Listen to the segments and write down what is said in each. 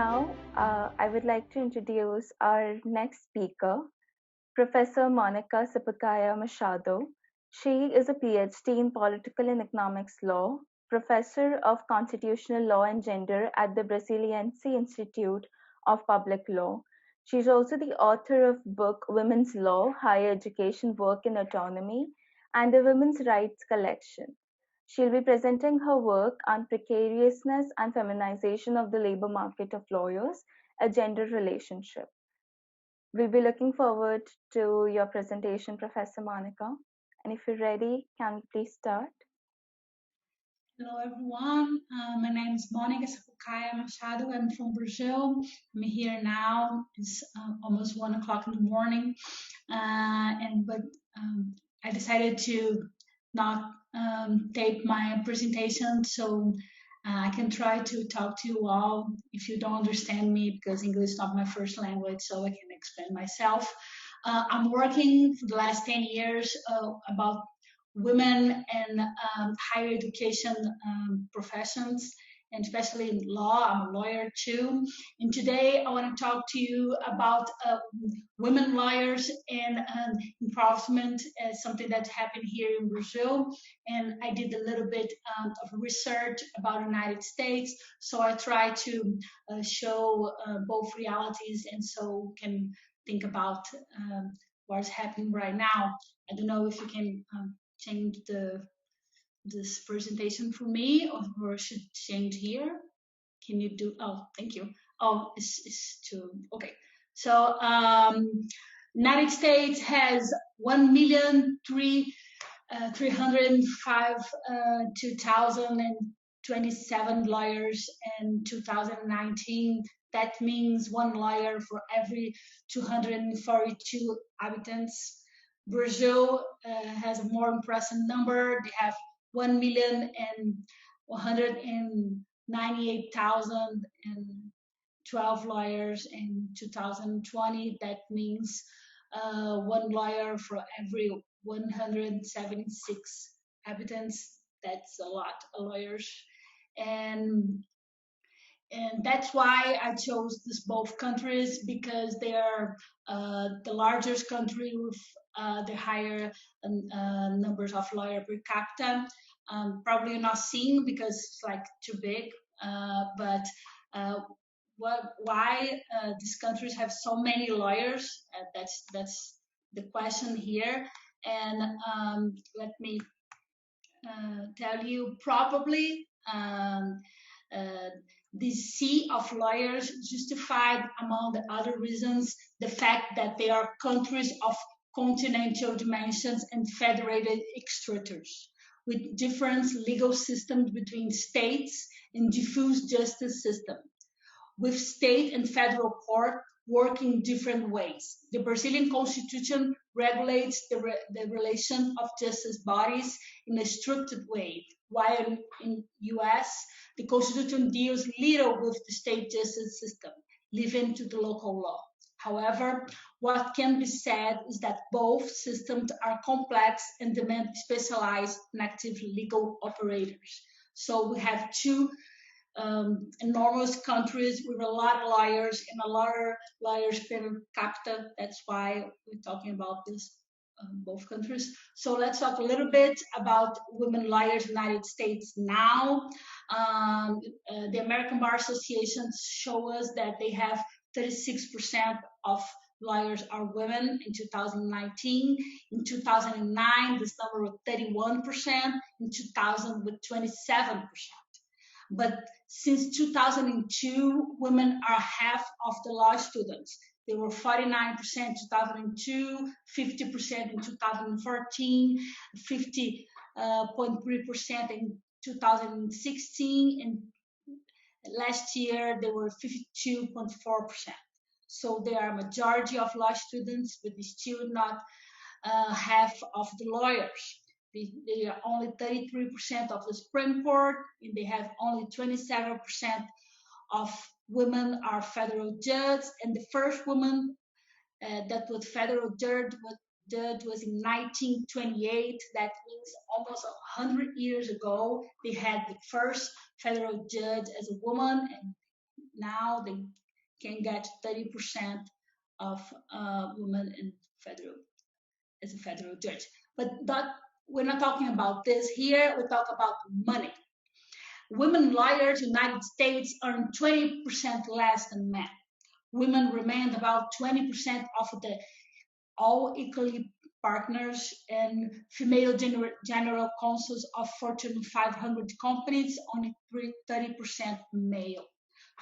Now, I would like to introduce our next speaker, Professor Monica Sapucaia Machado. She is a PhD in Political and Economics Law, Professor of Constitutional Law and Gender at the Brasiliense Institute of Public Law. She's also the author of book Women's Law, Higher Education, Work and Autonomy, and the Women's Rights Collection. She'll be presenting her work on precariousness and feminization of the labor market of lawyers, a gender relationship. We'll be looking forward to your presentation, Professor Monica. And if you're ready, can we please start? Hello, everyone. My name is Monica Sapucaia Machado. I'm from Brazil. I'm here now. It's almost 1 o'clock in the morning. But I decided to not tape my presentation so I can try to talk to you all if you don't understand me, because English is not my first language, so I can explain myself. I'm working for the last 10 years about women and higher education professions, and especially in law. I'm a lawyer too. And today I want to talk to you about women lawyers and empowerment as something that happened here in Brazil. And I did a little bit of research about the United States. So I try to show both realities, and so can think about what's happening right now. I don't know if you can change this presentation for me, or should change here. Can you do? Oh, thank you. Oh, it's too okay. So United States has 1,305,227 lawyers in 2019. That means one lawyer for every 242 inhabitants. Brazil has a more impressive number. They have 1,198,012 lawyers in 2020. That means one lawyer for every 176 inhabitants. That's a lot of lawyers. And that's why I chose this both countries, because they are the largest country with the higher numbers of lawyer per capita. Probably not seeing because it's like too big, but why these countries have so many lawyers? That's the question here. And let me tell you, probably this sea of lawyers justified, among the other reasons, the fact that they are countries of continental dimensions and federated structures, with different legal systems between states and diffuse justice system, with state and federal court working different ways. The Brazilian Constitution regulates the relation of justice bodies in a structured way, while in US, the Constitution deals little with the state justice system, leaving to the local law. However, what can be said is that both systems are complex and demand specialized and active legal operators. So we have two enormous countries with a lot of lawyers and a lot of lawyers per capita. That's why we're talking about this both countries. So let's talk a little bit about women lawyers in the United States now. The American Bar Association show us that they have 36% of lawyers are women in 2019. In 2009, this number was 31%. In 2000, with 27%. But since 2002, women are half of the law students. They were 49% in 2002, 50% in 2014, 50.3% in 2016, and last year they were 52.4%. So they are a majority of law students, but still not half of the lawyers. They are only 33% of the Supreme Court, and they have only 27% of women are federal judges. And the first woman that was federal judge was in 1928. That means almost 100 years ago, they had the first federal judge as a woman. And now they can get 30% of women in federal as a federal judge. But we're not talking about this here. We talk about money. Women lawyers in the United States earn 20% less than men. Women remain about 20% of the all equally partners and female general counsels of Fortune 500 companies, only 30% male.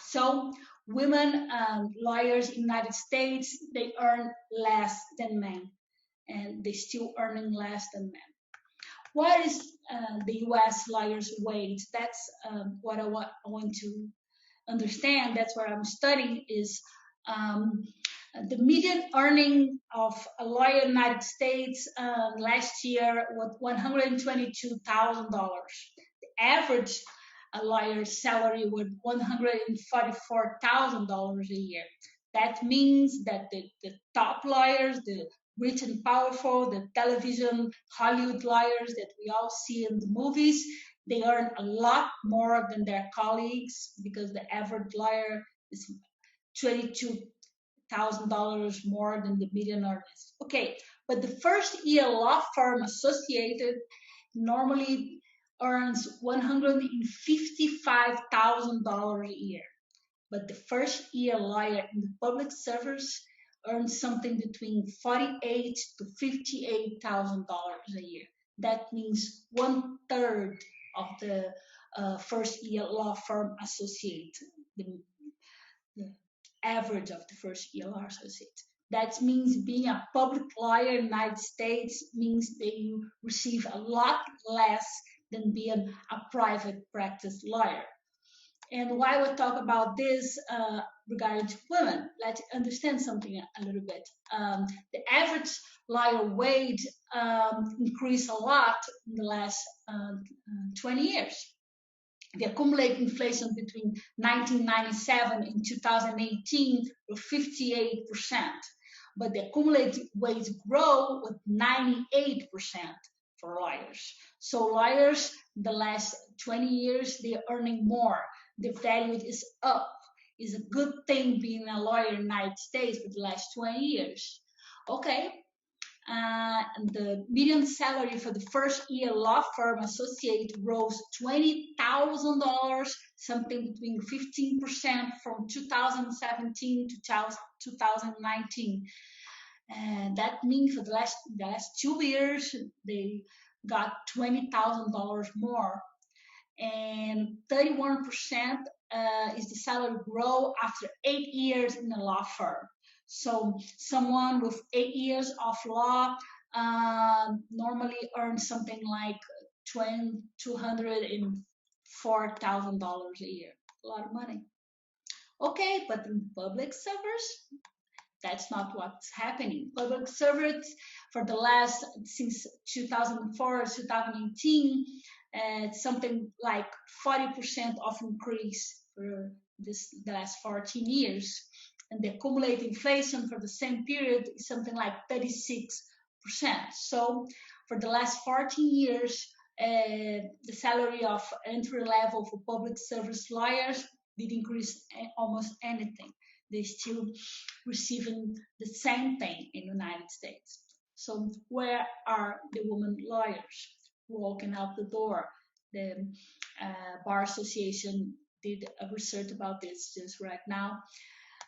So women lawyers in the United States, they earn less than men, and they still earning less than men. What is the U.S. lawyer's wage? That's what I want to understand. That's what I'm studying is the median earning of a lawyer in the United States last year was $122,000. The average lawyer's salary was $144,000 a year. That means that the top lawyers, the rich and powerful, the television Hollywood lawyers that we all see in the movies, they earn a lot more than their colleagues because the average lawyer is $22,000 more than the median earners. Okay, but the first year law firm associated normally earns $155,000 a year. But the first year lawyer in the public service earns something between $48,000 to $58,000 a year. That means 1/3 of the first year law firm associate, the average of the first year law associate. That means being a public lawyer in the United States means that you receive a lot less than being a private practice lawyer. And why we talk about this regarding to women, let's understand something a little bit. The average lawyer wage increased a lot in the last 20 years. The accumulated inflation between 1997 and 2018 was 58%, but the accumulated wage growth was 98% for lawyers. So lawyers, the last 20 years, they're earning more. The value is up. It's a good thing being a lawyer in the United States for the last 20 years. Okay. The median salary for the first year law firm associate rose $20,000, something between 15% from 2017 to 2019. And that means for the last 2 years, they got $20,000 more. And 31% is the salary growth after 8 years in a law firm. So someone with 8 years of law normally earns something like $204,000 a year. A lot of money. Okay, but in public service, that's not what's happening. Public service for the last, since 2004, 2018, it's something like 40% of increase for the last 14 years. And the accumulated inflation for the same period is something like 36%. So for the last 14 years, the salary of entry level for public service lawyers did increase almost anything. They're still receiving the same thing in the United States. So where are the women lawyers walking out the door? The Bar Association did a research about this just right now.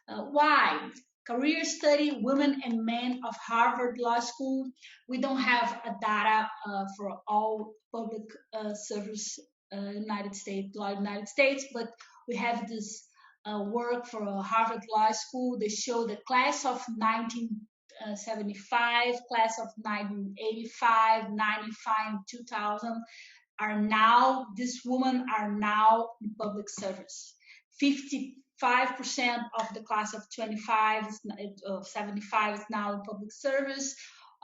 Why? Career study, women and men of Harvard Law School. We don't have a data for all public service United States, but we have this work for Harvard Law School. They show the class of 1975, class of 1985, 95, 2000 are now, these women are now in public service. 55% of the class of 75, 75 is now in public service.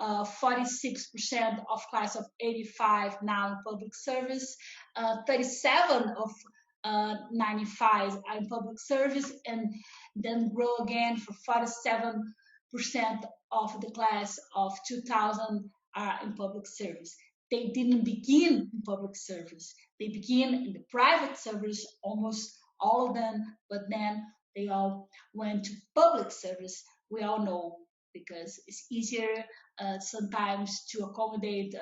46% of class of 85 now in public service. 37 of 95 are in public service, and then grow again for 47% of the class of 2000 are in public service. They didn't begin in public service. They begin in the private service, almost all of them, but then they all went to public service. We all know, because it's easier sometimes to accommodate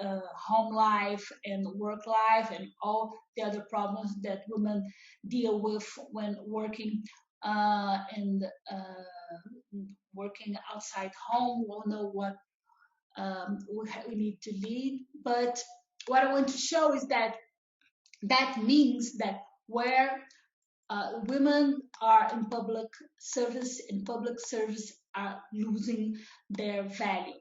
home life and work life and all the other problems that women deal with when working and working outside home. We all know what we need to lead. But what I want to show is that that means that where women are in public service are losing their value.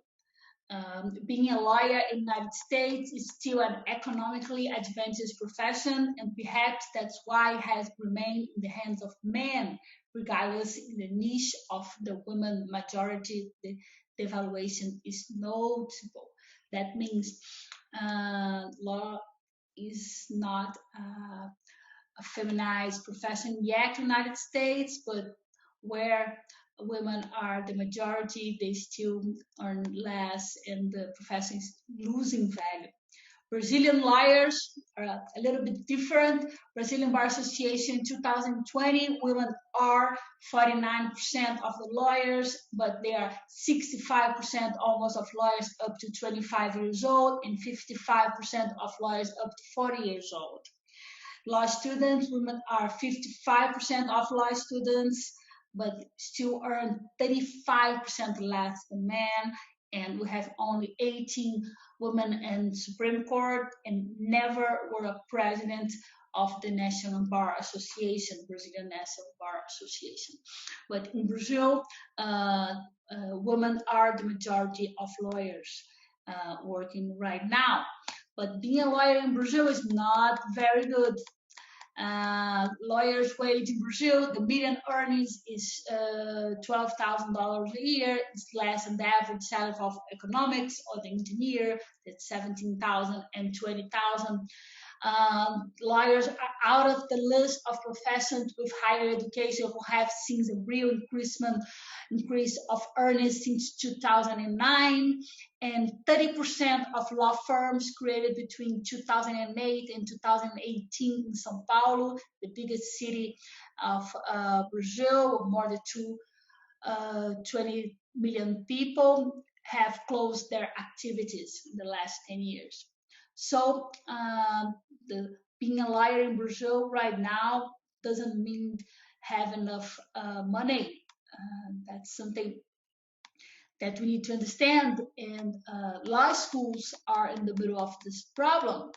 Being a lawyer in the United States is still an economically advantageous profession, and perhaps that's why it has remained in the hands of men, regardless in the niche of the women majority. The devaluation is notable. That means law is not a feminized profession yet in the United States, but where women are the majority, they still earn less and the profession is losing value. Brazilian lawyers are a little bit different. Brazilian Bar Association 2020, women are 49% of the lawyers, but they are 65% almost of lawyers up to 25 years old and 55% of lawyers up to 40 years old. Law students, women are 55% of law students, but still earn 35% less than men. And we have only 18 women in Supreme Court and never were a president of the National Bar Association, Brazilian National Bar Association. But in Brazil, women are the majority of lawyers working right now. But being a lawyer in Brazil is not very good. Lawyers' wage in Brazil, the median earnings is $12,000 a year. It's less than the average salary of economics or the engineer. That's 17,000 and 20,000. Lawyers are out of the list of professions with higher education who have seen a real increase of earnings since 2009, and 30% of law firms created between 2008 and 2018 in São Paulo, the biggest city of Brazil, more than 20 million people, have closed their activities in the last 10 years. So being a lawyer in Brazil right now doesn't mean have enough money. That's something that we need to understand, and law schools are in the middle of this problem.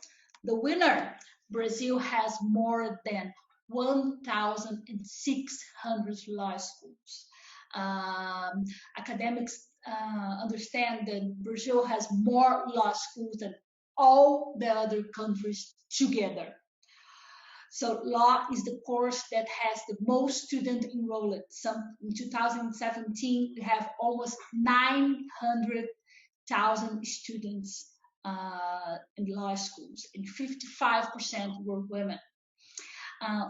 The winner, Brazil has more than 1,600 law schools. Academics understand that Brazil has more law schools than all the other countries together. So law is the course that has the most student enrolled. In 2017, we have almost 900,000 students in law schools, and 55% were women.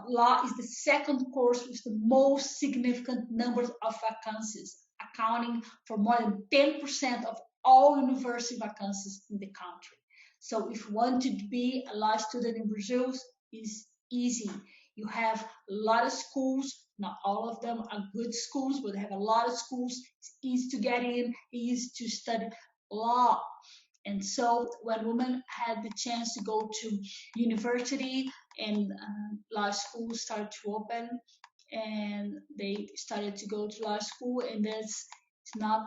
Law is the second course with the most significant numbers of vacancies, accounting for more than 10% of all university vacancies in the country. So if you want to be a law student in Brazil, it's easy. You have a lot of schools, not all of them are good schools, but they have a lot of schools. It's easy to get in, easy to study law. And so when women had the chance to go to university and law schools started to open, and they started to go to law school, and that's not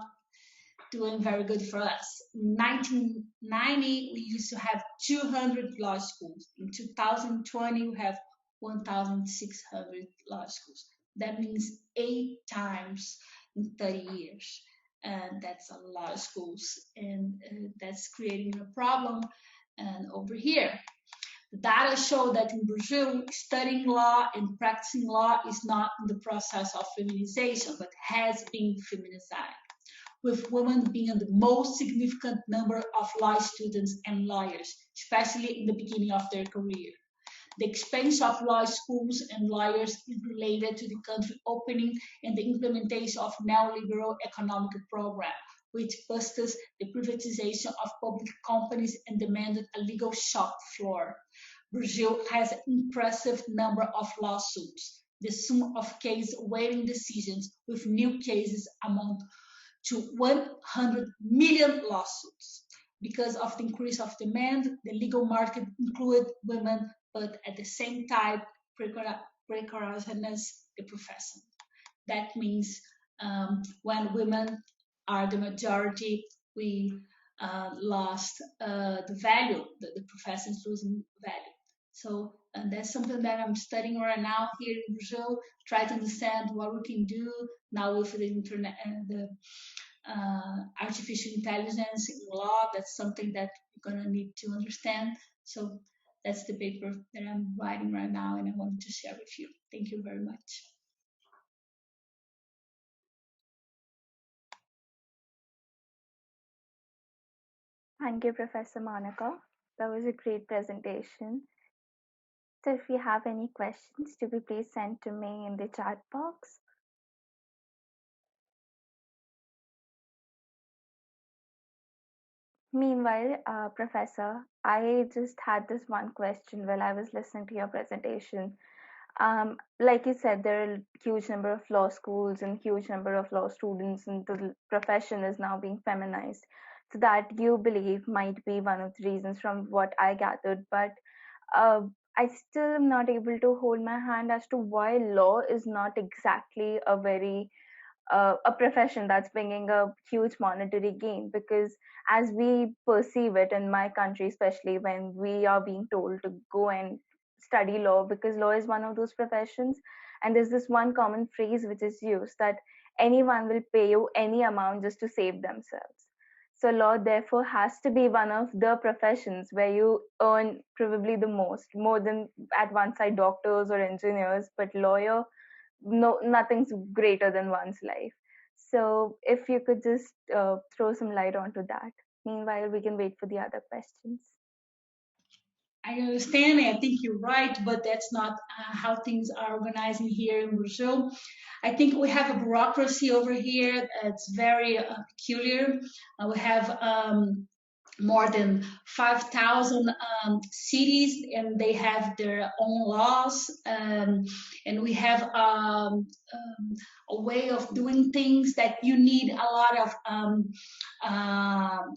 doing very good for us. In 1990, we used to have 200 law schools. In 2020, we have 1,600 law schools. That means 8 times in 30 years. And that's a lot of schools, and that's creating a problem. And over here, the data show that in Brazil, studying law and practicing law is not in the process of feminization, but has been feminized, with women being the most significant number of law students and lawyers, especially in the beginning of their career. The expansion of law schools and lawyers is related to the country opening and the implementation of neoliberal economic program, which boosted the privatization of public companies and demanded a legal shop floor. Brazil has an impressive number of lawsuits. The sum of cases awaiting decisions with new cases amount to 100 million lawsuits. Because of the increase of demand, the legal market included women, but at the same time, precariousness the profession. That means when women are the majority, we lost the value, the profession is losing value. So and that's something that I'm studying right now here in Brazil, try to understand what we can do now with the internet and the artificial intelligence in law. That's something that we're gonna need to understand. So that's the paper that I'm writing right now and I wanted to share with you. Thank you very much. Thank you, Professor Monica. That was a great presentation. So if you have any questions, to be please send to me in the chat box. Meanwhile, Professor, I just had this one question while I was listening to your presentation. Like you said, there are a huge number of law schools and huge number of law students, and the profession is now being feminized. So that you believe might be one of the reasons from what I gathered. But I still am not able to hold my hand as to why law is not exactly a profession that's bringing a huge monetary gain, because as we perceive it in my country, especially when we are being told to go and study law, because law is one of those professions, and there's this one common phrase which is used that anyone will pay you any amount just to save themselves. So law therefore has to be one of the professions where you earn probably the most, more than at one side doctors or engineers, but lawyer, no, nothing's greater than one's life. So if you could just throw some light onto that. Meanwhile, we can wait for the other questions. I understand, and I think you're right, but that's not how things are organizing here in Brazil. I think we have a bureaucracy over here that's very peculiar. We have more than 5,000 cities, and they have their own laws. And we have a way of doing things that you need a lot of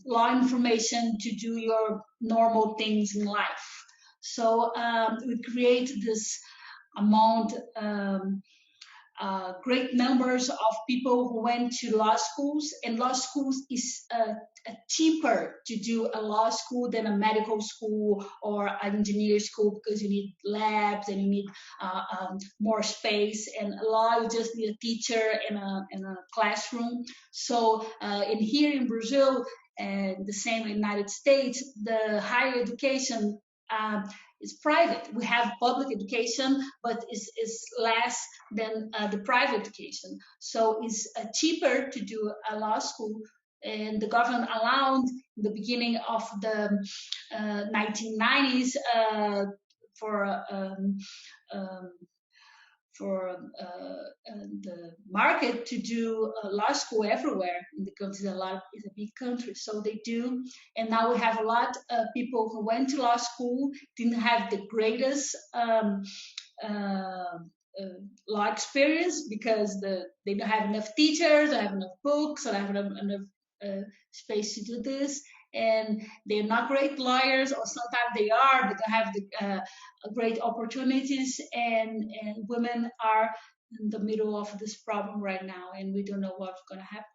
law information to do your normal things in life. So we create this amount great numbers of people who went to law schools, and law schools is cheaper to do a law school than a medical school or an engineer school, because you need labs and you need more space. And law, you just need a teacher in a classroom. So in here in Brazil, and the same in the United States, the higher education is private. We have public education, but it's less than the private education. So it's cheaper to do a law school. And the government allowed in the beginning of the 1990s for the market to do law school everywhere in the country. It's a big country, so they do. And now we have a lot of people who went to law school, didn't have the greatest law experience, because they don't have enough teachers, don't have enough books, don't have enough space to do this, and they're not great lawyers, or sometimes they are, but they have the great opportunities, and women are in the middle of this problem right now, and we don't know what's going to happen.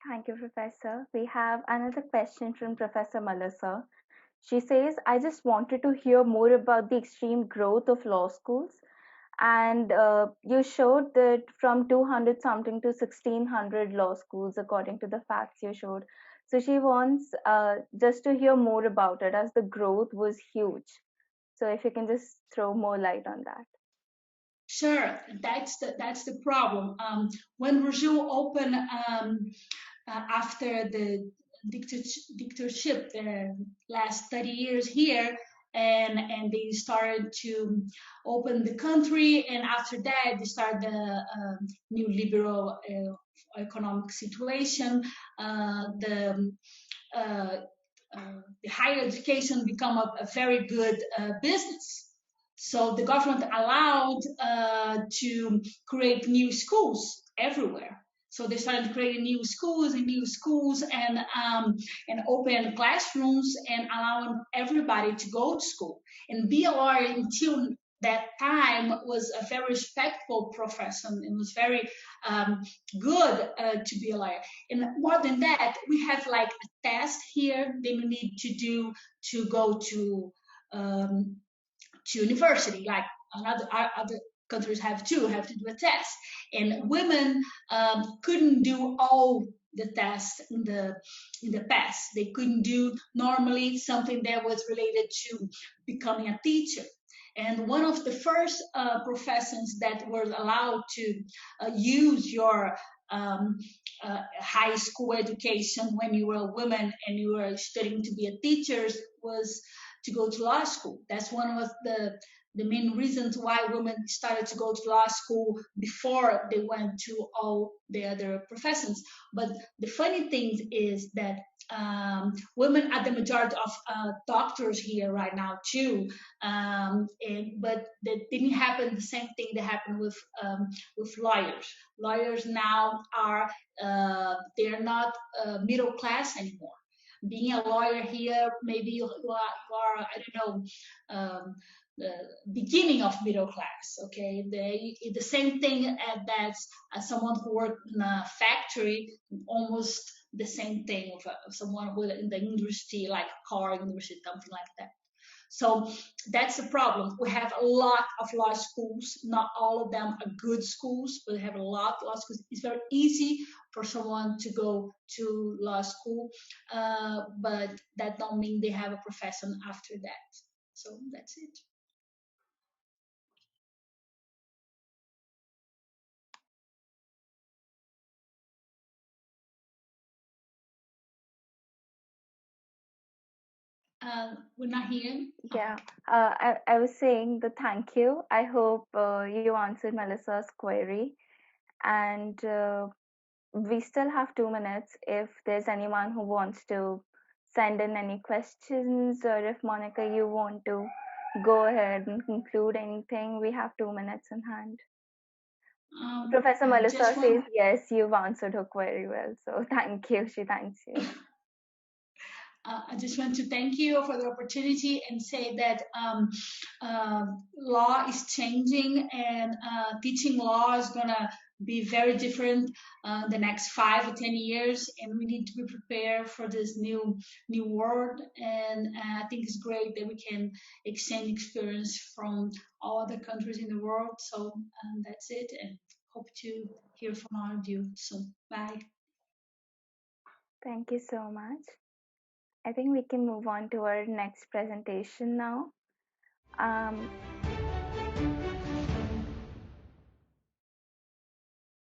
Thank you, Professor. We have another question from Professor Melissa. She says, I just wanted to hear more about the extreme growth of law schools. And you showed that from 200 something to 1600 law schools, according to the facts you showed. So she wants just to hear more about it, as the growth was huge. So if you can just throw more light on that. Sure, that's the problem. When Brazil opened after the dictatorship, the last 30 years here, and they started to open the country, and after that they started the new liberal economic situation. The higher education become a very good business. So the government allowed to create new schools everywhere. So they started creating new schools, and open classrooms and allowing everybody to go to school and be a lawyer until that time was a very respectful profession. It was very um, good to be a lawyer. And more than that, we have like a test here that you need to do to go um, to university, like other countries have to do a test, and women couldn't do all the tests in the past. They couldn't do normally something that was related to becoming a teacher. And one of the first professions that were allowed to use your high school education when you were a woman and you were studying to be a teacher was to go to law school. That's one of the main reasons why women started to go to law school before they went to all the other professions. But the funny thing is that women are the majority of doctors here right now too, but that didn't happen. The same thing that happened with lawyers. Lawyers now are they're not middle class anymore. Being a lawyer here, maybe you are I don't know, the beginning of middle class. Okay, the same thing as someone who worked in a factory, almost the same thing of someone who in the industry, like car industry, something like that. So that's the problem. We have a lot of law schools. Not all of them are good schools, but we have a lot of law schools. It's very easy for someone to go to law school, but that don't mean they have a profession after that. So that's it. We're not here. Yeah, I was saying the thank you. I hope you answered Melissa's query. And we still have 2 minutes if there's anyone who wants to send in any questions, or if Monica, you want to go ahead and conclude anything. We have 2 minutes in hand. Professor I Melissa just want says yes, you've answered her query well. So thank you. She thanks you. I just want to thank you for the opportunity and say that law is changing, and teaching law is gonna be very different the next 5 or 10 years, and we need to be prepared for this new world. And I think it's great that we can exchange experience from all other countries in the world. So that's it, and hope to hear from all of you soon. Bye. Thank you so much. I think we can move on to our next presentation now. Um,